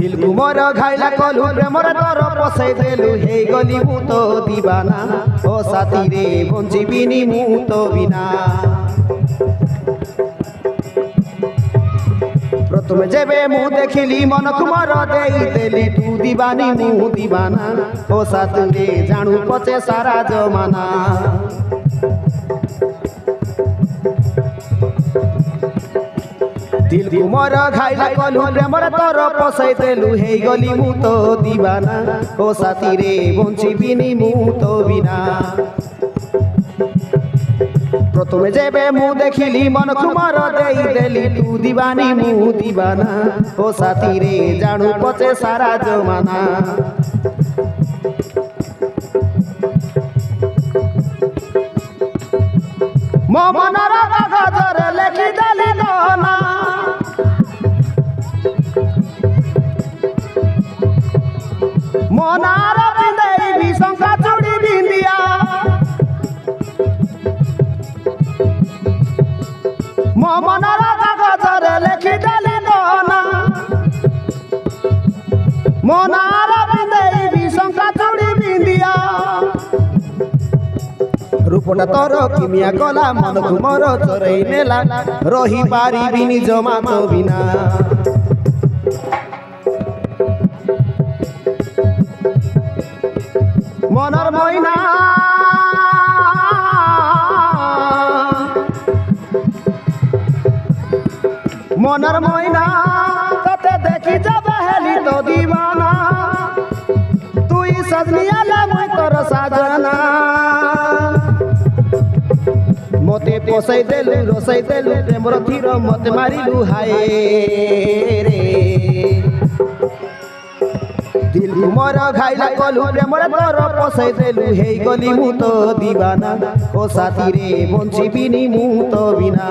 दिल को मोर घाइला कलु प्रेमर तोर पसई देलु हे गली मु तो दीवाना ओ साथी रे बंचिबिनी मु तो बिना प्रथम जेबे मु देखिली मन को मोर देई देली तू दीवानी मु दीवाना ओ साथी रे जानू पचे सारा जमाना दिल को मोर घाइला कलु प्रेमर तोर पसई देलु हे गली मु तो दीवाना ओ साथी रे बंचिबिनी मु तो बिना प्रथम जेबे मु देखिली मन को मोर देई देली तू दीवानी मु दीवाना ओ साथी रे जानू पचे सारा जमाना मो मनर कागजरे लेखि देली गहना मोनार पिंदेबी शंका चूड़ी बिंदिया मो मनर कागजरे लेखि देली गहना मोनार पिंदेबी शंका चूड़ी बिंदिया रूपटा तोर किमिया कला मन को मोर चोरई नेला रही पारिबिनी जमा तो बिना मनर मैना मनर मैना तते देखी जब हेली तो दीवाना तू ही सजनिया ले मैं तोर साजना मते पोसई देलु रोसई देलु प्रेमर थीर मते मारिलु हाय रे दिल को मोर घाइला कलु प्रेमर तोर पसई देलु हे गली मु तो दीवाना ओ साथी रे बंचिबिनी मु तो बिना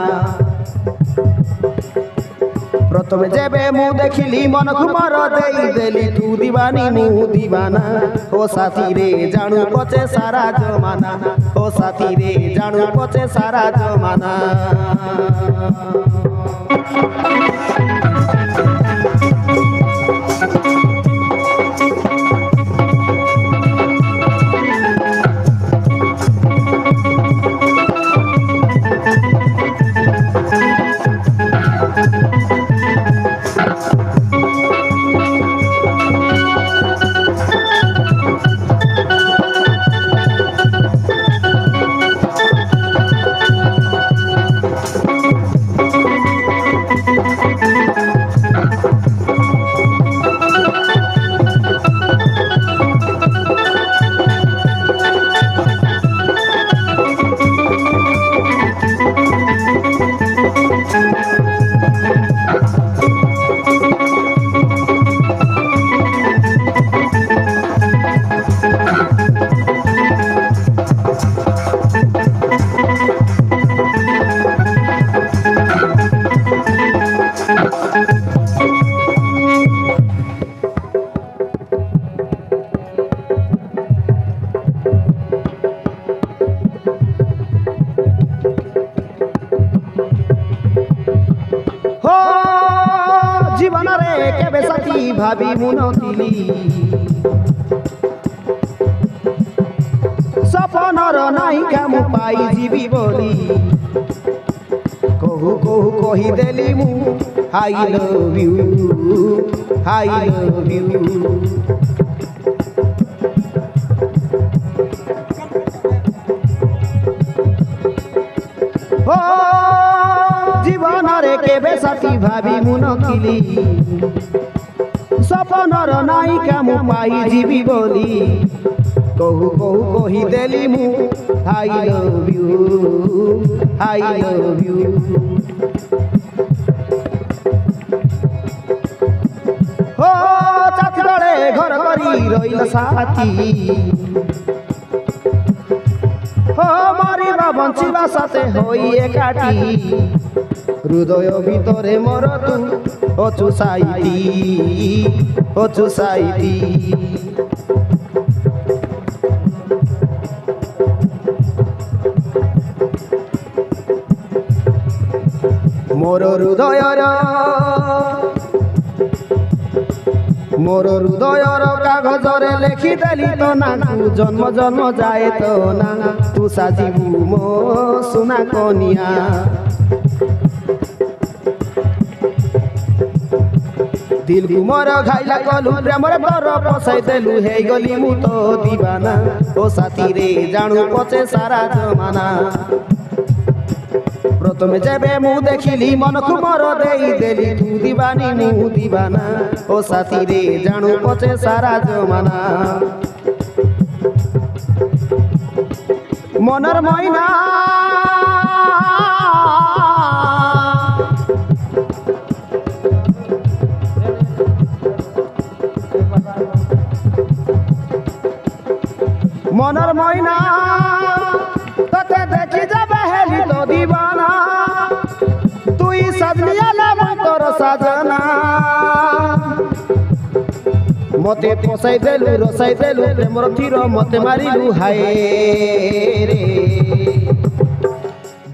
प्रथम जेबे मु देखिली मन को मोर देई देली तू दीवानी मु दीवाना ओ साथी रे जानू पचे सारा जमाना ओ साथी रे जानू पचे सारा जमाना जीवन रे केबे साथी भाभी मुनथिली सपनर नायिका मु पाई जीवी बोली कहू कहू कही देली मु आई लव यू ओ जीवन रे केबे साथी भाभी मुनथिली सपनर नायिका मु पाई जीवी बोली कहू कहू कही देली मु आई लव यू ओ चाची तले घर करी रहिल साथी ओ मरिबा बंचिबा साथे होई एकाठी हृदय भितरे मोर तू अचु साइती मोर हृदयर मोर हृदयर कागजरे लेखिदेली तो ना जन्म जन्म जाए तो ना तू साजिबू मो सुना कनिया दिल मोर घाइला कलु प्रेमर तर पसाई देलु हे गली मु तो दीवाना ओ साथी रे जानू पचे सारा जमाना प्रथमे जेबे मु देखिली मन को मोर देई देली तू दीवानी मु दीवाना ओ साथी रे जानू पचे सारा जमाना मनर मैना मनर मैना तते देखी जब हेली तो दीवाना तुई सजनिया ले तोर सजना मते पोसाई देलु रसाई देलु प्रेमर तीर मते मारिलु हाय रे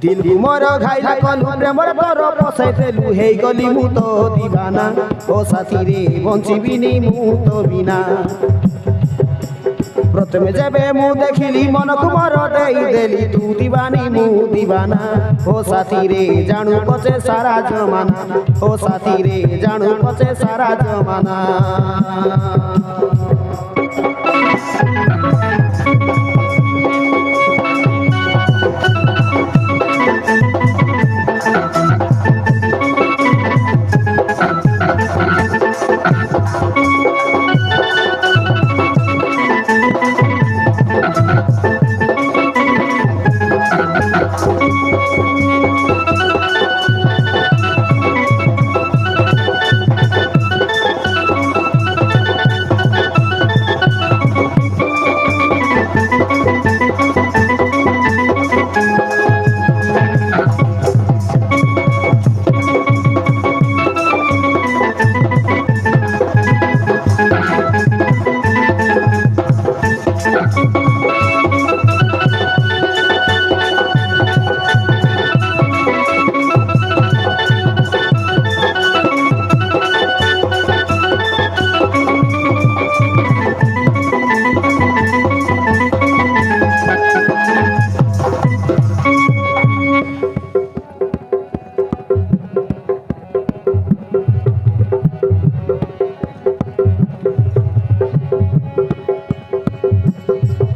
दिल मोर घाइला कलु प्रेमर तर पोसाई देलु हे गली मु तो दीवाना ओ साथी रे बंचिबिनी मु तो बिना प्रथमे जेबे मु देखिली मन को मोर देई देली तू दीवानी मु दीवाना ओ साथी रे जानू पचे सारा जमाना ओ साथी रे जानू पचे सारा जमाना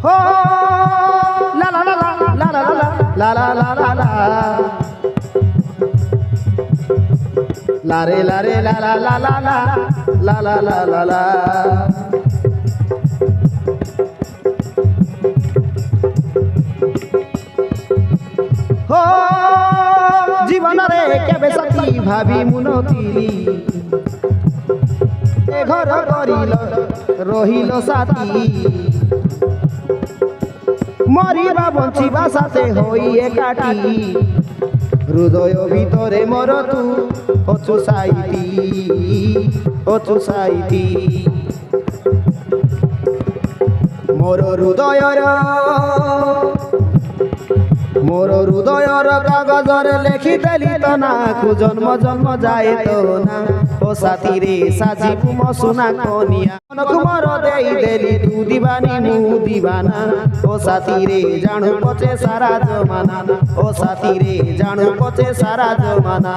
हो ला ला ला ला ला ला ला ला ला ला ला रे ला रे ला ला ला ला ला ला ला ला ला हो जीवन रे केबे सती भाभी मुनतिली ए घर करिल रहिल साथी मरिबा बंचिबा साथे होई एकाठी हृदय भितरे मोर तू अछु साइती मोर हृदयर कागजरे लेखी देली तो ना जन्म जन्म जाए तो ना ओ साथी रे साजिबू म सुना कनिया मन को मोर देई देली तू दीवानी मु दीवाना ओ साथी रे जानू पचे सारा जमाना ओ साथी रे जानू पचे सारा जमाना।